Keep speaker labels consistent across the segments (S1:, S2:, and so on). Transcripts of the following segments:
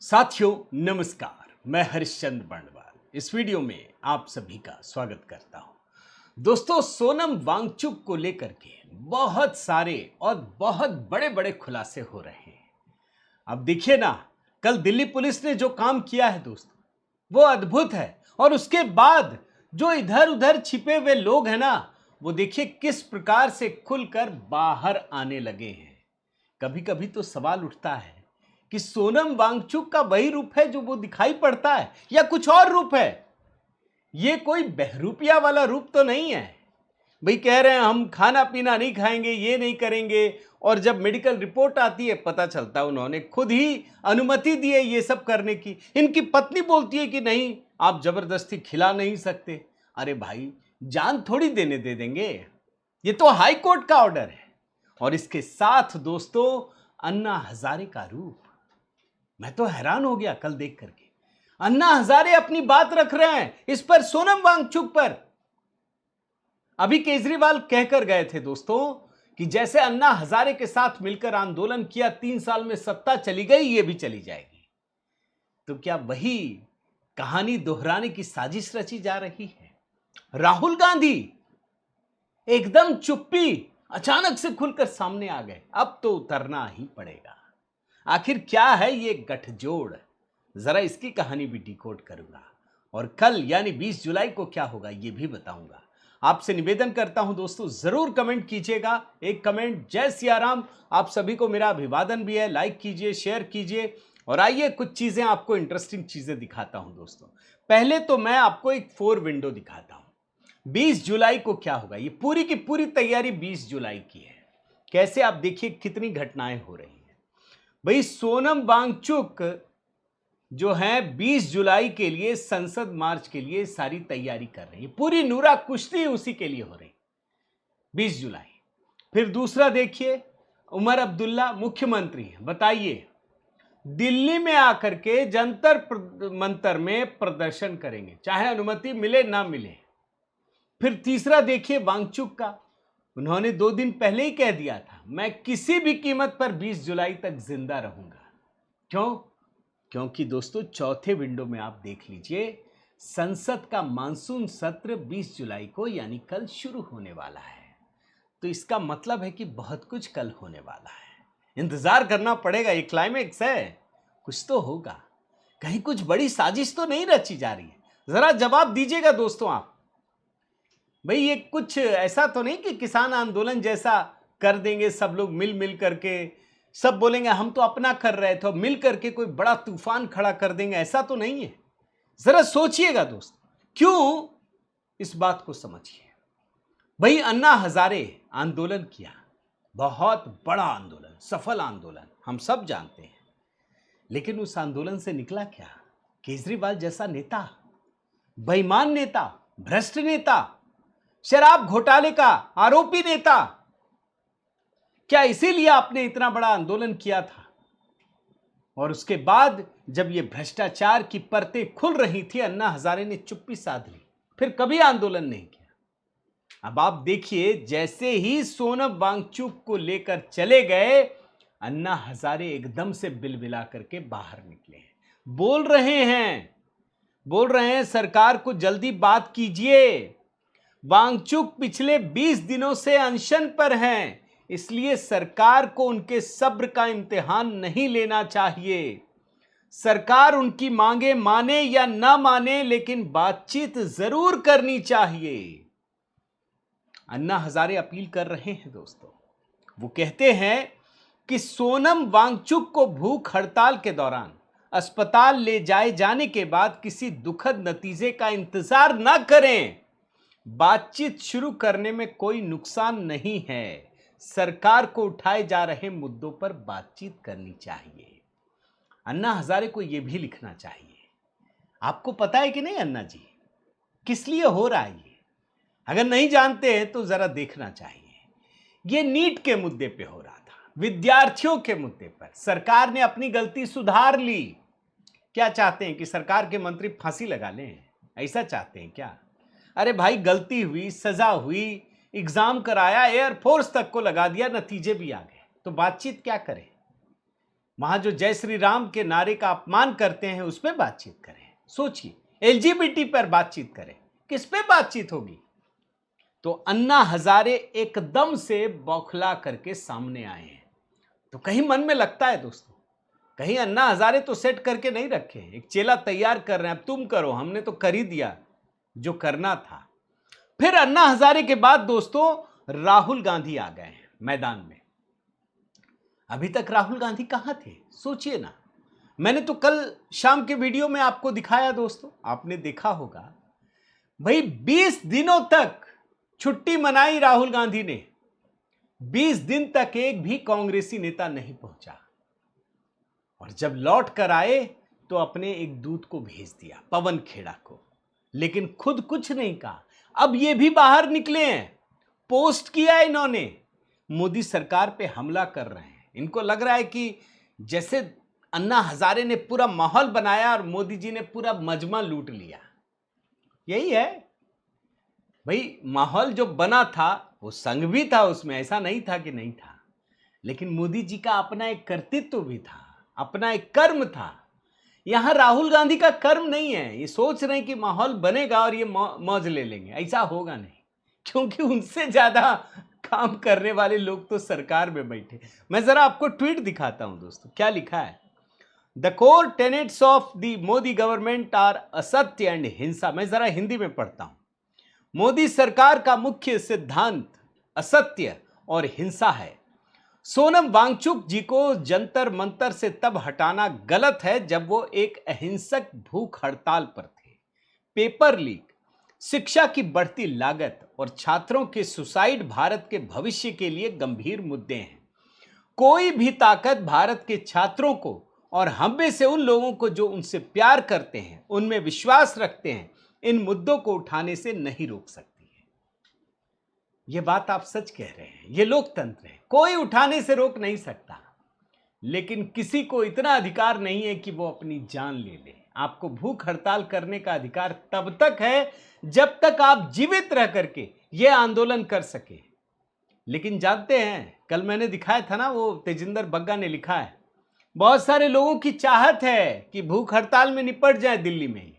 S1: साथियों नमस्कार, मैं हरिश्चंद्र बंडवाल इस वीडियो में आप सभी का स्वागत करता हूं। दोस्तों, सोनम वांगचुक को लेकर के बहुत सारे और बहुत बड़े बड़े खुलासे हो रहे हैं। अब देखिए ना, कल दिल्ली पुलिस ने जो काम किया है दोस्तों, वो अद्भुत है। और उसके बाद जो इधर उधर छिपे हुए लोग हैं ना, वो देखिए किस प्रकार से खुलकर बाहर आने लगे हैं। कभी कभी तो सवाल उठता है कि सोनम वांगचुक का वही रूप है जो वो दिखाई पड़ता है, या कुछ और रूप है। ये कोई बहरूपिया वाला रूप तो नहीं है। भाई कह रहे हैं हम खाना पीना नहीं खाएंगे, ये नहीं करेंगे, और जब मेडिकल रिपोर्ट आती है पता चलता है उन्होंने खुद ही अनुमति दी है ये सब करने की। इनकी पत्नी बोलती है कि नहीं, आप जबरदस्ती खिला नहीं सकते। अरे भाई, जान थोड़ी देने दे देंगे, ये तो हाई कोर्ट का ऑर्डर है। और इसके साथ दोस्तों, अन्ना हजारे का रूप, मैं तो हैरान हो गया कल देख करके। अन्ना हजारे अपनी बात रख रहे हैं इस पर, सोनम वांगचुक पर। अभी केजरीवाल कहकर गए थे दोस्तों कि जैसे अन्ना हजारे के साथ मिलकर आंदोलन किया, 3 साल में सत्ता चली गई, ये भी चली जाएगी। तो क्या वही कहानी दोहराने की साजिश रची जा रही है? राहुल गांधी एकदम चुप्पी, अचानक से खुलकर सामने आ गए। अब तो उतरना ही पड़ेगा। आखिर क्या है ये गठजोड़, जरा इसकी कहानी भी डिकोड करूंगा। और कल यानी 20 जुलाई को क्या होगा ये भी बताऊंगा। आपसे निवेदन करता हूं दोस्तों, जरूर कमेंट कीजिएगा। एक कमेंट जय सिया राम, आप सभी को मेरा अभिवादन भी है। लाइक कीजिए, शेयर कीजिए। और आइए कुछ चीजें आपको, इंटरेस्टिंग चीजें दिखाता हूं दोस्तों। पहले तो मैं आपको एक 4 विंडो दिखाता हूं। 20 जुलाई को क्या होगा, ये पूरी की पूरी तैयारी 20 जुलाई की है। कैसे, आप देखिए कितनी घटनाएं हो रही हैं। भाई सोनम वांगचुक जो है 20 जुलाई के लिए, संसद मार्च के लिए सारी तैयारी कर रही है। पूरी नूरा कुश्ती उसी के लिए हो रही, 20 जुलाई। फिर दूसरा देखिए, उमर अब्दुल्ला मुख्यमंत्री हैं, बताइए दिल्ली में आकर के जंतर मंतर में प्रदर्शन करेंगे, चाहे अनुमति मिले ना मिले। फिर तीसरा देखिए वांगचुक का, उन्होंने 2 दिन पहले ही कह दिया था, मैं किसी भी कीमत पर 20 जुलाई तक जिंदा रहूंगा। क्यों? क्योंकि दोस्तों, चौथे विंडो में आप देख लीजिए, संसद का मानसून सत्र 20 जुलाई को यानी कल शुरू होने वाला है। तो इसका मतलब है कि बहुत कुछ कल होने वाला है। इंतजार करना पड़ेगा, ये क्लाइमेक्स है, कुछ तो होगा। कहीं कुछ बड़ी साजिश तो नहीं रची जा रही है? जरा जवाब दीजिएगा दोस्तों आप। भाई ये कुछ ऐसा तो नहीं कि किसान आंदोलन जैसा कर देंगे सब लोग मिल मिल करके, सब बोलेंगे हम तो अपना कर रहे थे, मिल करके कोई बड़ा तूफान खड़ा कर देंगे, ऐसा तो नहीं है। जरा सोचिएगा दोस्त, क्यों, इस बात को समझिए। भाई अन्ना हजारे आंदोलन किया, बहुत बड़ा आंदोलन, सफल आंदोलन, हम सब जानते हैं। लेकिन उस आंदोलन से निकला क्या? केजरीवाल जैसा नेता, बेईमान नेता, भ्रष्ट नेता, शराब घोटाले का आरोपी नेता। क्या इसीलिए आपने इतना बड़ा आंदोलन किया था? और उसके बाद जब ये भ्रष्टाचार की परतें खुल रही थी, अन्ना हजारे ने चुप्पी साध ली, फिर कभी आंदोलन नहीं किया। अब आप देखिए, जैसे ही सोनम वांगचुक को लेकर चले गए, अन्ना हजारे एकदम से बिलबिला करके बाहर निकले हैं। बोल रहे हैं सरकार को जल्दी बात कीजिए। वांगचुक पिछले 20 दिनों से अनशन पर हैं, इसलिए सरकार को उनके सब्र का इम्तिहान नहीं लेना चाहिए। सरकार उनकी मांगे माने या ना माने, लेकिन बातचीत जरूर करनी चाहिए। अन्ना हजारे अपील कर रहे हैं दोस्तों। वो कहते हैं कि सोनम वांगचुक को भूख हड़ताल के दौरान अस्पताल ले जाए जाने के बाद किसी दुखद नतीजे का इंतजार ना करें। बातचीत शुरू करने में कोई नुकसान नहीं है। सरकार को उठाए जा रहे मुद्दों पर बातचीत करनी चाहिए। अन्ना हजारे को यह भी लिखना चाहिए। आपको पता है कि नहीं अन्ना जी, किस लिए हो रहा है ये? अगर नहीं जानते हैं तो जरा देखना चाहिए। ये नीट के मुद्दे पे हो रहा था, विद्यार्थियों के मुद्दे पर। सरकार ने अपनी गलती सुधार ली। क्या चाहते हैं कि सरकार के मंत्री फांसी लगा लें? ऐसा चाहते हैं क्या? अरे भाई, गलती हुई, सजा हुई, एग्जाम कराया, एयरफोर्स तक को लगा दिया, नतीजे भी आ गए, तो बातचीत क्या करें? वहां जो जय श्री राम के नारे का अपमान करते हैं उस पर बातचीत करें। सोचिए, एलजीबीटी पर बातचीत करें, किस पे बातचीत होगी? तो अन्ना हजारे एकदम से बौखला करके सामने आए हैं। तो कहीं मन में लगता है दोस्तों, कहीं अन्ना हजारे तो सेट करके नहीं रखे, एक चेला तैयार कर रहे हैं, अब तुम करो, हमने तो कर ही दिया जो करना था। फिर अन्ना हजारे के बाद दोस्तों राहुल गांधी आ गए हैं मैदान में। अभी तक राहुल गांधी कहां थे, सोचिए ना। मैंने तो कल शाम के वीडियो में आपको दिखाया दोस्तों, आपने देखा होगा भाई 20 दिनों तक छुट्टी मनाई राहुल गांधी ने। 20 दिन तक एक भी कांग्रेसी नेता नहीं पहुंचा, और जब लौट कर आए तो अपने एक दूत को भेज दिया, पवन खेड़ा को, लेकिन खुद कुछ नहीं कहा। अब ये भी बाहर निकले हैं, पोस्ट किया इन्होंने, मोदी सरकार पे हमला कर रहे हैं। इनको लग रहा है कि जैसे अन्ना हजारे ने पूरा माहौल बनाया और मोदी जी ने पूरा मजमा लूट लिया। यही है भाई, माहौल जो बना था वो संघ भी था उसमें, ऐसा नहीं था कि नहीं था, लेकिन मोदी जी का अपना एक कर्तृत्व भी था, अपना एक कर्म था। यहां राहुल गांधी का कर्म नहीं है, ये सोच रहे हैं कि माहौल बनेगा और ये मौज ले लेंगे, ऐसा होगा नहीं, क्योंकि उनसे ज्यादा काम करने वाले लोग तो सरकार में बैठे। मैं जरा आपको ट्वीट दिखाता हूं दोस्तों, क्या लिखा है। The core tenets of the Modi government are असत्य एंड हिंसा। मैं जरा हिंदी में पढ़ता हूं। मोदी सरकार का मुख्य सिद्धांत असत्य और हिंसा है। सोनम वांगचुक जी को जंतर मंतर से तब हटाना गलत है जब वो एक अहिंसक भूख हड़ताल पर थे। पेपर लीक, शिक्षा की बढ़ती लागत और छात्रों के सुसाइड भारत के भविष्य के लिए गंभीर मुद्दे हैं। कोई भी ताकत भारत के छात्रों को और हम में से उन लोगों को जो उनसे प्यार करते हैं, उनमें विश्वास रखते हैं, इन मुद्दों को उठाने से नहीं रोक सकती है। यह बात आप सच कह रहे हैं, यह लोकतंत्र है, कोई उठाने से रोक नहीं सकता, लेकिन किसी को इतना अधिकार नहीं है कि वो अपनी जान ले ले। आपको भूख हड़ताल करने का अधिकार तब तक है जब तक आप जीवित रह करके यह आंदोलन कर सके। लेकिन जानते हैं, कल मैंने दिखाया था ना, वो तेजिंदर बग्गा ने लिखा है, बहुत सारे लोगों की चाहत है कि भूख हड़ताल में निपट जाए दिल्ली में,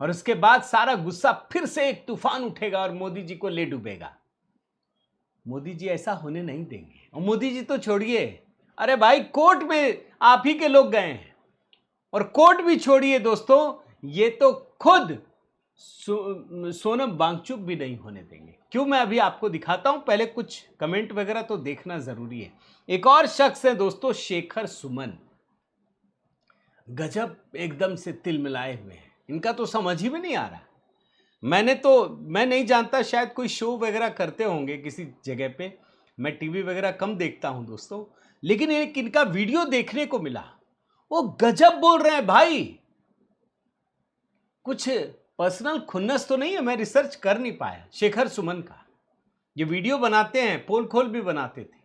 S1: और उसके बाद सारा गुस्सा फिर से एक तूफान उठेगा और मोदी जी को ले डूबेगा। मोदी जी ऐसा होने नहीं देंगे। और मोदी जी तो छोड़िए, अरे भाई कोर्ट में आप ही के लोग गए हैं, और कोर्ट भी छोड़िए दोस्तों, ये तो खुद सोनम वांगचुक भी नहीं होने देंगे। क्यों, मैं अभी आपको दिखाता हूं, पहले कुछ कमेंट वगैरह तो देखना जरूरी है। एक और शख्स है दोस्तों, शेखर सुमन, गजब एकदम से तिल मिलाए हुए हैं, इनका तो समझ ही में नहीं आ रहा। मैं नहीं जानता, शायद कोई शो वगैरह करते होंगे किसी जगह पे, मैं टीवी वगैरह कम देखता हूं दोस्तों, लेकिन एक इनका वीडियो देखने को मिला, वो गजब बोल रहे हैं भाई। कुछ पर्सनल खुन्नस तो नहीं है, मैं रिसर्च कर नहीं पाया शेखर सुमन का। ये वीडियो बनाते हैं, पोल खोल भी बनाते थे,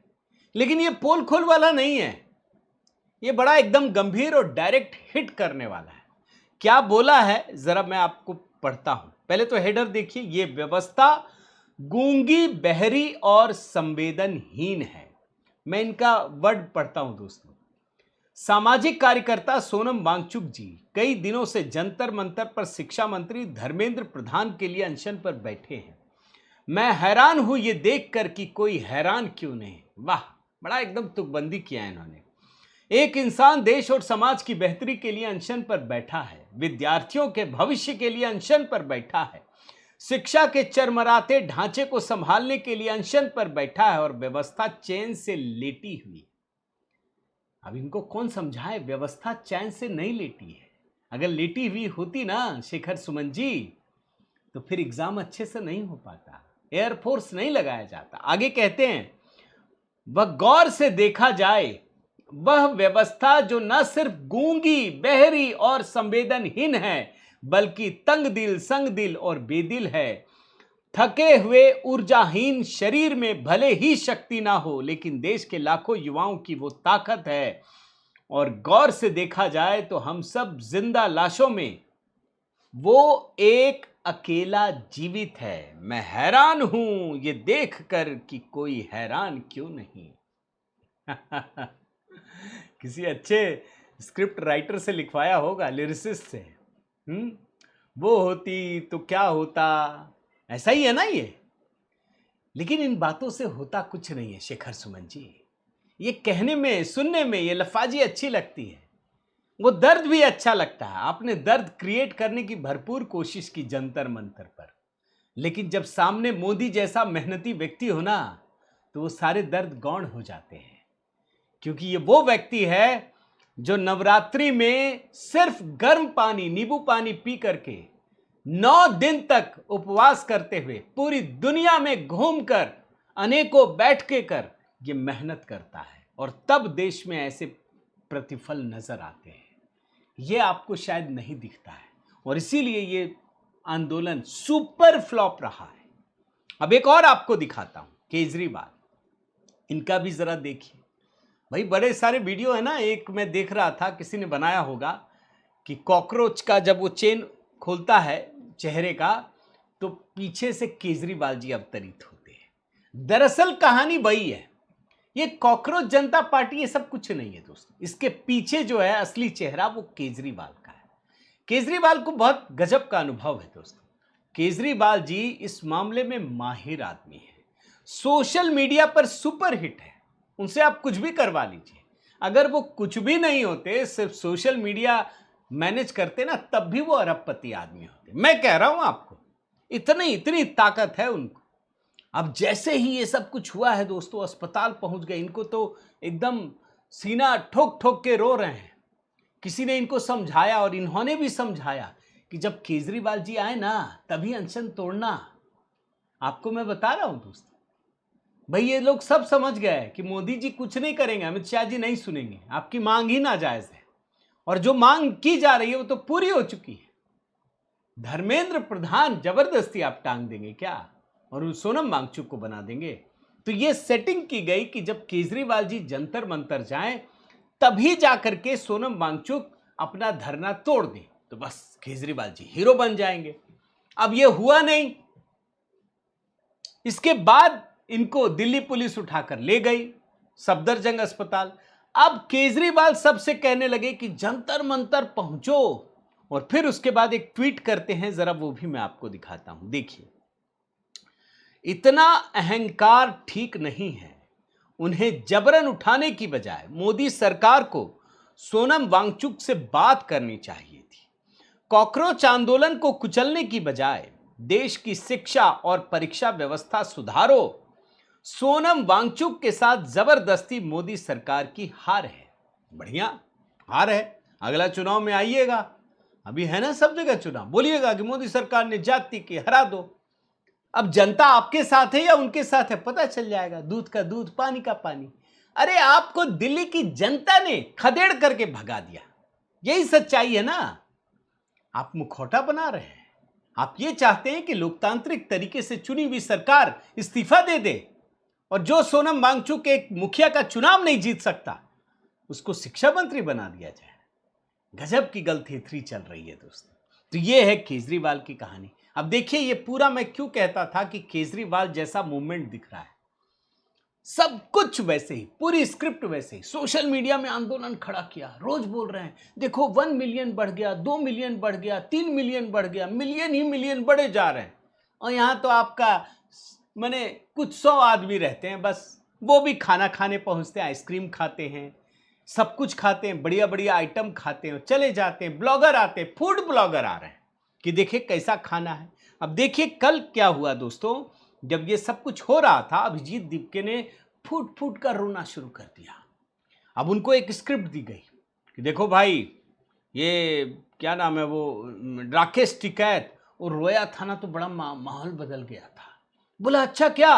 S1: लेकिन ये पोल खोल वाला नहीं है, ये बड़ा एकदम गंभीर और डायरेक्ट हिट करने वाला है। क्या बोला है जरा मैं आपको पढ़ता हूं। पहले तो हेडर देखिए, ये व्यवस्था गूंगी, बहरी और संवेदनहीन है। मैं इनका वर्ड पढ़ता हूं दोस्तों। सामाजिक कार्यकर्ता सोनम वांगचुक जी कई दिनों से जंतर मंतर पर शिक्षा मंत्री धर्मेंद्र प्रधान के लिए अनशन पर बैठे हैं। मैं हैरान हूं ये देखकर कि कोई हैरान क्यों नहीं। वाह, बड़ा एकदम तुकबंदी किया है इन्होंने। एक इंसान देश और समाज की बेहतरी के लिए अनशन पर बैठा है, विद्यार्थियों के भविष्य के लिए अनशन पर बैठा है, शिक्षा के चरमराते ढांचे को संभालने के लिए अनशन पर बैठा है, और व्यवस्था चैन से लेटी हुई। अब इनको कौन समझाए, व्यवस्था चैन से नहीं लेटी है। अगर लेटी हुई होती ना शेखर सुमन जी, तो फिर एग्जाम अच्छे से नहीं हो पाता, एयरफोर्स नहीं लगाया जाता। आगे कहते हैं, वह गौर से देखा जाए, वह व्यवस्था जो न सिर्फ गूंगी, बहरी और संवेदनहीन है, बल्कि तंग दिल, संग दिल और बेदिल है। थके हुए ऊर्जाहीन शरीर में भले ही शक्ति ना हो, लेकिन देश के लाखों युवाओं की वो ताकत है। और गौर से देखा जाए तो हम सब जिंदा लाशों में वो एक अकेला जीवित है। मैं हैरान हूं ये देखकर कि कोई हैरान क्यों नहीं। किसी अच्छे स्क्रिप्ट राइटर से लिखवाया होगा, लिरिसिस्ट से। वो होती तो क्या होता, ऐसा ही है ना ये। लेकिन इन बातों से होता कुछ नहीं है शेखर सुमन जी। ये कहने में, सुनने में ये लफाजी अच्छी लगती है, वो दर्द भी अच्छा लगता है। आपने दर्द क्रिएट करने की भरपूर कोशिश की जंतर मंतर पर, लेकिन जब सामने मोदी जैसा मेहनती व्यक्ति हो ना, तो वो सारे दर्द गौण हो जाते हैं। क्योंकि ये वो व्यक्ति है जो नवरात्रि में सिर्फ गर्म पानी, नींबू पानी पी करके 9 दिन तक उपवास करते हुए पूरी दुनिया में घूमकर अनेकों बैठकें कर ये मेहनत करता है, और तब देश में ऐसे प्रतिफल नजर आते हैं। ये आपको शायद नहीं दिखता है, और इसीलिए ये आंदोलन सुपर फ्लॉप रहा है। अब एक और आपको दिखाता हूं, केजरीवाल, इनका भी जरा देखिए भाई। बड़े सारे वीडियो है ना, एक मैं देख रहा था, किसी ने बनाया होगा कि कॉकरोच का जब वो चेन खोलता है चेहरे का, तो पीछे से केजरीवाल जी अवतरित होते हैं। दरअसल कहानी वही है। ये कॉकरोच जनता पार्टी ये सब कुछ नहीं है दोस्तों। इसके पीछे जो है असली चेहरा वो केजरीवाल का है। केजरीवाल को बहुत गजब का अनुभव है दोस्तों। केजरीवाल जी इस मामले में माहिर आदमी है, सोशल मीडिया पर सुपर हिट है। उनसे आप कुछ भी करवा लीजिए। अगर वो कुछ भी नहीं होते, सिर्फ सोशल मीडिया मैनेज करते ना, तब भी वो अरबपति आदमी होते। मैं कह रहा हूं आपको, इतनी ताकत है उनको। अब जैसे ही ये सब कुछ हुआ है दोस्तों, अस्पताल पहुंच गए, इनको तो एकदम सीना ठोक ठोक के रो रहे हैं। किसी ने इनको समझाया और इन्होंने भी समझाया कि जब केजरीवाल जी आए ना, तभी अनशन तोड़ना। आपको मैं बता रहा हूं दोस्तों, भाई ये लोग सब समझ गए कि मोदी जी कुछ नहीं करेंगे, अमित शाह जी नहीं सुनेंगे, आपकी मांग ही नाजायज है, और जो मांग की जा रही है वो तो पूरी हो चुकी है। धर्मेंद्र प्रधान जबरदस्ती आप टांग देंगे क्या, और उन सोनम वांगचुक को बना देंगे? तो ये सेटिंग की गई कि जब केजरीवाल जी जंतर मंतर जाएं, तभी जाकर के सोनम वांगचुक अपना धरना तोड़ दें, तो बस केजरीवाल जी हीरो बन जाएंगे। अब ये हुआ नहीं। इसके बाद इनको दिल्ली पुलिस उठाकर ले गई सफदरजंग अस्पताल। अब केजरीवाल सबसे कहने लगे कि जंतर मंतर पहुंचो, और फिर उसके बाद एक ट्वीट करते हैं, जरा वो भी मैं आपको दिखाता हूं, देखिए। इतना अहंकार ठीक नहीं है। उन्हें जबरन उठाने की बजाय मोदी सरकार को सोनम वांगचुक से बात करनी चाहिए थी। कॉकरोच आंदोलन को कुचलने की बजाय देश की शिक्षा और परीक्षा व्यवस्था सुधारो। सोनम वांगचुक के साथ जबरदस्ती मोदी सरकार की हार है। बढ़िया हार है, अगला चुनाव में आइएगा, अभी है ना सब जगह चुनाव, बोलिएगा कि मोदी सरकार ने जाति की हरा दो। अब जनता आपके साथ है या उनके साथ है पता चल जाएगा, दूध का दूध पानी का पानी। अरे आपको दिल्ली की जनता ने खदेड़ करके भगा दिया, यही सच्चाई है ना। आप मुखौटा बना रहे हैं। आप ये चाहते हैं कि लोकतांत्रिक तरीके से चुनी हुई सरकार इस्तीफा दे दे, और जो सोनम वांगचुक एक मुखिया का चुनाव नहीं जीत सकता, उसको शिक्षा मंत्री बना दिया जाए। गजब की गलथेथरी चल रही है दोस्तों। तो ये है केजरीवाल की कहानी। अब देखिए, ये पूरा मैं क्यों कहता था कि केजरीवाल जैसा मूवमेंट दिख रहा है। सब कुछ वैसे ही, पूरी स्क्रिप्ट वैसे ही। सोशल मीडिया में आंदोलन खड़ा किया, रोज बोल रहे हैं देखो 1 मिलियन बढ़ गया, 2 मिलियन बढ़ गया, 3 मिलियन बढ़ गया, मिलियन ही मिलियन बढ़े जा रहे हैं। और यहां तो आपका माने कुछ 100 आदमी रहते हैं बस, वो भी खाना खाने पहुंचते हैं, आइसक्रीम खाते हैं, सब कुछ खाते हैं, बढ़िया बढ़िया आइटम खाते हैं, चले जाते हैं। ब्लॉगर आते हैं, फूड ब्लॉगर आ रहे हैं कि देखिए कैसा खाना है। अब देखिए कल क्या हुआ दोस्तों, जब ये सब कुछ हो रहा था, अभिजीत दीपके ने फूट फूट कर रोना शुरू कर दिया। अब उनको एक स्क्रिप्ट दी गई कि देखो भाई, ये क्या नाम है वो, राकेश टिकैत, और रोया था ना, तो बड़ा माहौल बदल गया था। बोला अच्छा क्या?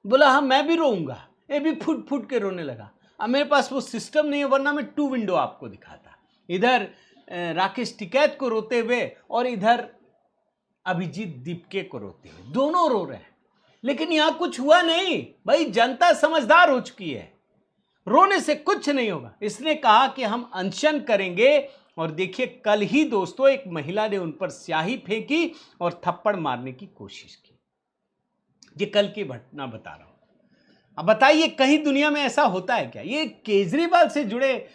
S1: बोला हाँ मैं भी रोऊंगा। ये भी फूट फूट के रोने लगा। अब मेरे पास वो सिस्टम नहीं है, वरना मैं 2 विंडो आपको दिखाता। इधर राकेश टिकैत को रोते हुए और इधर अभिजीत दीपके को रोते हुए, दोनों रो रहे हैं। लेकिन यहां कुछ हुआ नहीं भाई, जनता समझदार हो चुकी है, रोने से कुछ नहीं होगा। इसने कहा कि हम अनशन करेंगे, और देखिए कल ही दोस्तों एक महिला ने उन पर स्याही फेंकी और थप्पड़ मारने की कोशिश की। ये कल की घटना बता रहा हूं। अब बताइए कहीं दुनिया में ऐसा होता है क्या? ये केजरीवाल से जुड़े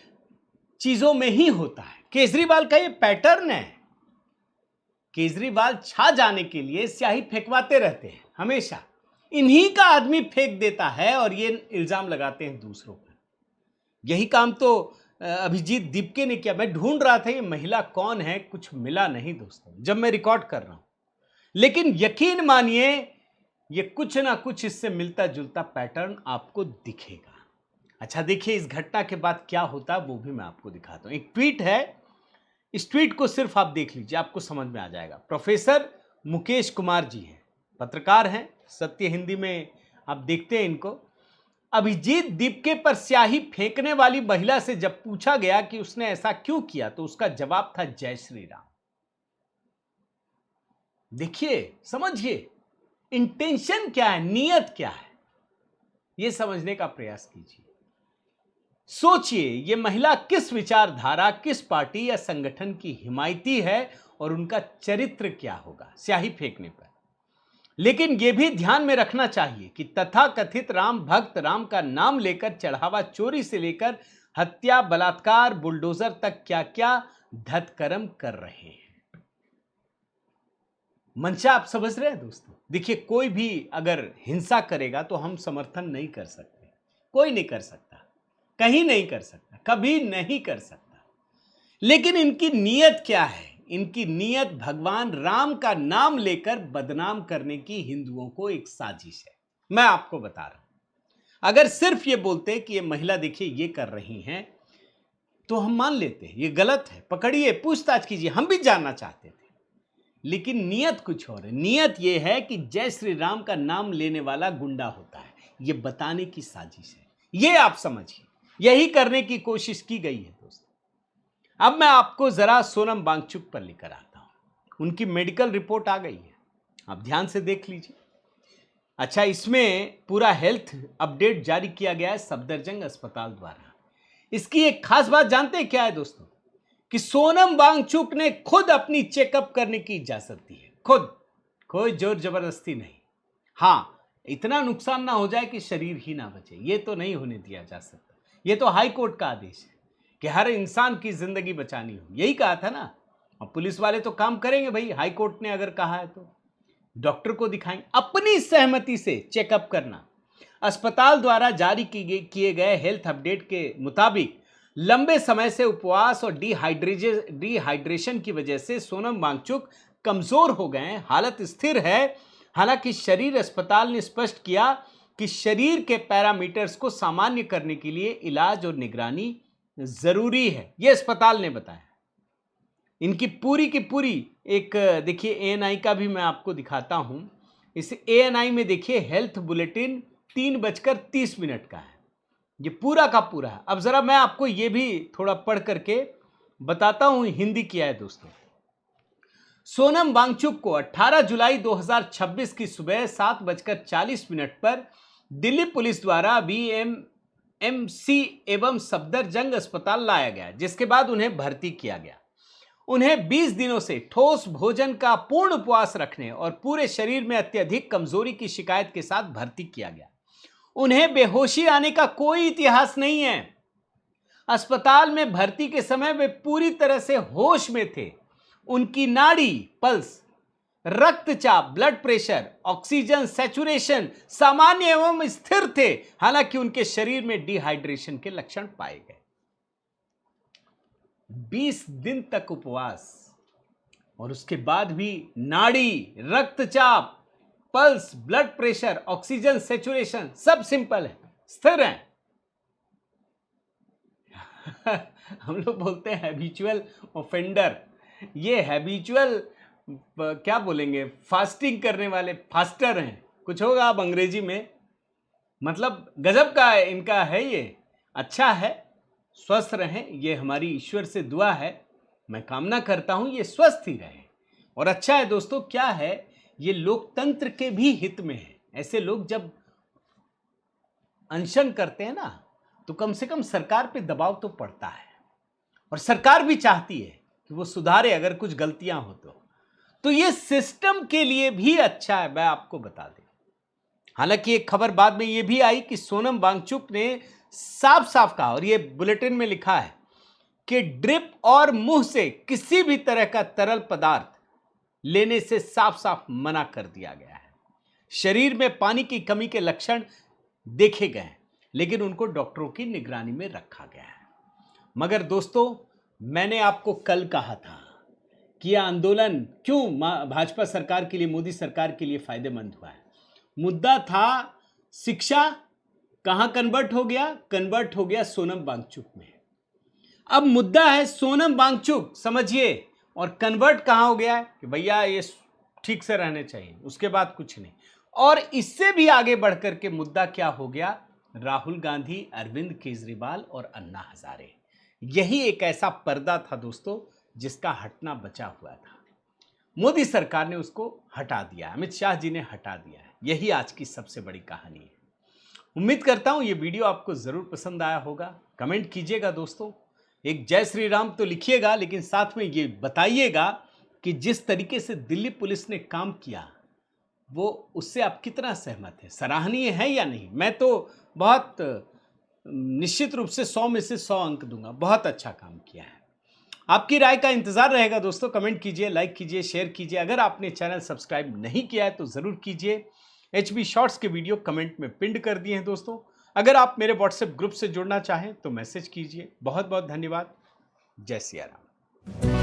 S1: चीजों में ही होता है। केजरीवाल का ये पैटर्न है। केजरीवाल छा जाने के लिए स्याही फेंकवाते रहते हैं हमेशा। इन्हीं का आदमी फेंक देता है और ये इल्जाम लगाते हैं दूसरों पर। यही काम तो अभिजीत दीपके ने किया। मैं ढूंढ रहा था ये महिला कौन है, कुछ मिला नहीं दोस्तों जब मैं रिकॉर्ड कर रहा हूं, लेकिन यकीन मानिए ये कुछ ना कुछ इससे मिलता जुलता पैटर्न आपको दिखेगा। अच्छा देखिए इस घटना के बाद क्या होता है वो भी मैं आपको दिखाता हूं। एक ट्वीट है, इस ट्वीट को सिर्फ आप देख लीजिए, आपको समझ में आ जाएगा। प्रोफेसर मुकेश कुमार जी हैं, पत्रकार हैं, सत्य हिंदी में आप देखते हैं इनको। अभिजीत दीपके पर स्याही फेंकने वाली महिला से जब पूछा गया कि उसने ऐसा क्यों किया तो उसका जवाब था जय श्री राम। देखिए समझिए इंटेंशन क्या है, नियत क्या है, यह समझने का प्रयास कीजिए। सोचिए ये महिला किस विचारधारा, किस पार्टी या संगठन की हिमायती है और उनका चरित्र क्या होगा स्याही फेंकने पर। लेकिन यह भी ध्यान में रखना चाहिए कि तथाकथित राम भक्त राम का नाम लेकर चढ़ावा चोरी से लेकर हत्या, बलात्कार, बुलडोजर तक क्या क्या धतकर्म कर रहे हैं। मंशा आप समझ रहे हैं दोस्तों। देखिए कोई भी अगर हिंसा करेगा तो हम समर्थन नहीं कर सकते, कोई नहीं कर सकता, कहीं नहीं कर सकता, कभी नहीं कर सकता। लेकिन इनकी नीयत क्या है? इनकी नीयत भगवान राम का नाम लेकर बदनाम करने की हिंदुओं को एक साजिश है। मैं आपको बता रहा हूं, अगर सिर्फ ये बोलते कि ये महिला देखिए ये कर रही हैं तो हम मान लेते हैं ये गलत है, पकड़िए, पूछताछ कीजिए, हम भी जानना चाहते थे। लेकिन नियत कुछ और है। नियत ये है कि जय श्री राम का नाम लेने वाला गुंडा होता है, ये बताने की साजिश है। ये आप समझिए, यही करने की कोशिश की गई है दोस्तों। अब मैं आपको जरा सोनम वांगचुक पर लेकर आता हूं। उनकी मेडिकल रिपोर्ट आ गई है, आप ध्यान से देख लीजिए। अच्छा इसमें पूरा हेल्थ अपडेट जारी किया गया है सफदरजंग अस्पताल द्वारा। इसकी एक खास बात जानते हैं क्या है दोस्तों, कि सोनम वांगचुक ने खुद अपनी चेकअप करने की इजाजत दी है, खुद, कोई जोर जबरदस्ती नहीं। हां इतना नुकसान ना हो जाए कि शरीर ही ना बचे, ये तो नहीं होने दिया जा सकता। ये तो हाई कोर्ट का आदेश है कि हर इंसान की जिंदगी बचानी हो, यही कहा था ना। और पुलिस वाले तो काम करेंगे भाई, हाई कोर्ट ने अगर कहा है तो डॉक्टर को दिखाएंगे। अपनी सहमति से चेकअप करना। अस्पताल द्वारा जारी किए गए हेल्थ अपडेट के मुताबिक लंबे समय से उपवास और डिहाइड्रेशन की वजह से सोनम वांगचुक कमजोर हो गए हैं, हालत स्थिर है। हालांकि शरीर अस्पताल ने स्पष्ट किया कि शरीर के पैरामीटर्स को सामान्य करने के लिए इलाज और निगरानी जरूरी है, यह अस्पताल ने बताया। इनकी पूरी की पूरी एक देखिए एएनआई का भी मैं आपको दिखाता हूं। इस एएनआई में देखिए हेल्थ बुलेटिन 3:30 का है, ये पूरा का पूरा है। अब जरा मैं आपको ये भी थोड़ा पढ़ करके बताता हूं, हिंदी किया है दोस्तों। सोनम वांगचुक को 18 जुलाई 2026 की सुबह 7:40 पर दिल्ली पुलिस द्वारा बीएमएमसी एवं सफदरजंग अस्पताल लाया गया, जिसके बाद उन्हें भर्ती किया गया। उन्हें 20 दिनों से ठोस भोजन का पूर्ण उपवास रखने और पूरे शरीर में अत्यधिक कमजोरी की शिकायत के साथ भर्ती किया गया। उन्हें बेहोशी आने का कोई इतिहास नहीं है। अस्पताल में भर्ती के समय वे पूरी तरह से होश में थे। उनकी नाड़ी, पल्स, रक्तचाप, ब्लड प्रेशर, ऑक्सीजन सैचुरेशन सामान्य एवं स्थिर थे। हालांकि उनके शरीर में डिहाइड्रेशन के लक्षण पाए गए। 20 दिन तक उपवास और उसके बाद भी नाड़ी, रक्तचाप, pulse, blood pressure, oxygen saturation सब सिंपल है, स्थिर है। हम लोग बोलते हैं हैबिचुअल ऑफेंडर, ये हैबिचुअल क्या बोलेंगे, फास्टिंग करने वाले फास्टर हैं, कुछ होगा आप अंग्रेजी में। मतलब गजब का इनका है ये। अच्छा है, स्वस्थ रहें, ये हमारी ईश्वर से दुआ है। मैं कामना करता हूं ये स्वस्थ ही रहें। और अच्छा है दोस्तों, क्या है, ये लोकतंत्र के भी हित में है। ऐसे लोग जब अनशन करते हैं ना तो कम से कम सरकार पे दबाव तो पड़ता है, और सरकार भी चाहती है कि वो सुधारे अगर कुछ गलतियां हो तो ये सिस्टम के लिए भी अच्छा है, मैं आपको बता दें। हालांकि एक खबर बाद में ये भी आई कि सोनम वांगचुक ने साफ साफ कहा, और ये बुलेटिन में लिखा है कि ड्रिप और मुंह से किसी भी तरह का तरल पदार्थ लेने से साफ साफ मना कर दिया गया है। शरीर में पानी की कमी के लक्षण देखे गए हैं, लेकिन उनको डॉक्टरों की निगरानी में रखा गया है। मगर दोस्तों, मैंने आपको कल कहा था कि यह आंदोलन क्यों भाजपा सरकार के लिए, मोदी सरकार के लिए फायदेमंद हुआ है। मुद्दा था शिक्षा, कहां कन्वर्ट हो गया? कन्वर्ट हो गया सोनम वांगचुक में। अब मुद्दा है सोनम वांगचुक, समझिए, और कन्वर्ट कहां हो गया है कि भैया ये ठीक से रहने चाहिए, उसके बाद कुछ नहीं। और इससे भी आगे बढ़कर के मुद्दा क्या हो गया? राहुल गांधी, अरविंद केजरीवाल और अन्ना हजारे। यही एक ऐसा पर्दा था दोस्तों जिसका हटना बचा हुआ था। मोदी सरकार ने उसको हटा दिया, अमित शाह जी ने हटा दिया है। यही आज की सबसे बड़ी कहानी है। उम्मीद करता हूं ये वीडियो आपको जरूर पसंद आया होगा। कमेंट कीजिएगा दोस्तों, एक जय श्री राम तो लिखिएगा, लेकिन साथ में ये बताइएगा कि जिस तरीके से दिल्ली पुलिस ने काम किया वो उससे आप कितना सहमत हैं, सराहनीय है या नहीं। मैं तो बहुत निश्चित रूप से 100 में से 100 अंक दूंगा, बहुत अच्छा काम किया है। आपकी राय का इंतजार रहेगा दोस्तों। कमेंट कीजिए, लाइक कीजिए, शेयर कीजिए। अगर आपने चैनल सब्सक्राइब नहीं किया है तो जरूर कीजिए। HB शॉर्ट्स के वीडियो कमेंट में पिंड कर दिए हैं दोस्तों। अगर आप मेरे व्हाट्सएप ग्रुप से जुड़ना चाहें तो मैसेज कीजिए। बहुत बहुत धन्यवाद। जय सिया राम।